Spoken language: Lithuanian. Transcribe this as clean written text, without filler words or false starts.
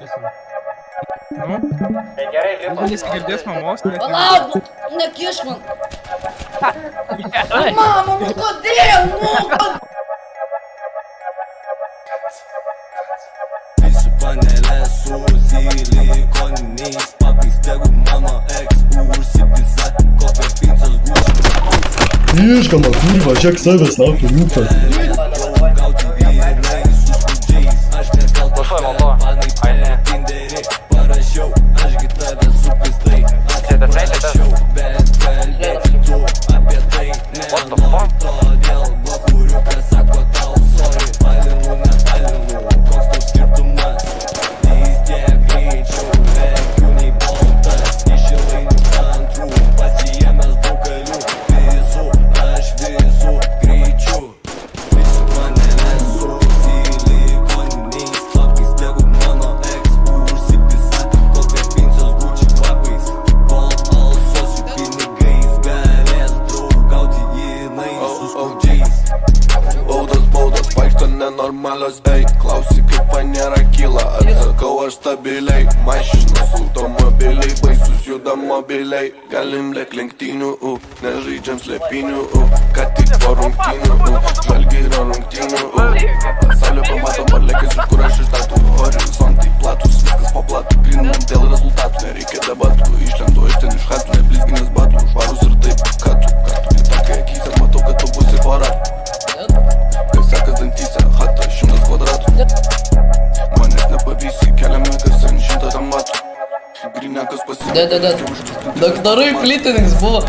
Nu, Gerai, lipa. jis girdės mamos, net Palauk, nekiš man. Mama, nu kodėl? Visi panelė su silikoniniais papais, tegu mano ex užsipisa, kokios pincos gūžia. Iškama, kurva, žiek savęs, naftu, jūkas. Gauti vyrai su skudžiais, aš Balsuoju, nekaltas Valdo. panai Ai, ne. per Tinderį parašiau, ašgi tave supistai, atsiprašiau, bet kalbėk tu apie tai nenori, todėl bakuriukas sako tau sorry, palinu, nepalinu, koks tau skirtumas, vis tiek greičiau, verkiu nei boltas, iš įlainių antrų, pasiėmęs daug kalių, aš visų greičių, visi panelė su silikoniniais papais, tegu mano ex užsipisa, kokios pincos Gucci kvapais, kol alsuosiu pinigais, galės draugauti jinai su skaudžiais. Baudos, vaikšto nenormalios, ei, klausi kaip panėra kyla, atsakau aš stabiliai, mašinos automobiliai, baisus juda mobiliai, galim lėk lenktynių, nežaidžiam slėpinių, ką tik po rungtynių, žalgirio rungtynių, pasaulio pamatom parlėkis, iš kur aš ištatų, horizontai platus, viskas po platų, grinam dėl rezultatų, nereikia debatų, išlendu aš ten iš chatų, neblizginės batų, švarus ir taip, ką tu, kitokia akys, ir matau, kad tu būsi pora. Kai sekas dantyse, hata 100 kvadratų, manęs nepavysi, keliam megas ant 100 matų, grinekas Daktarai, plitininkas buvo.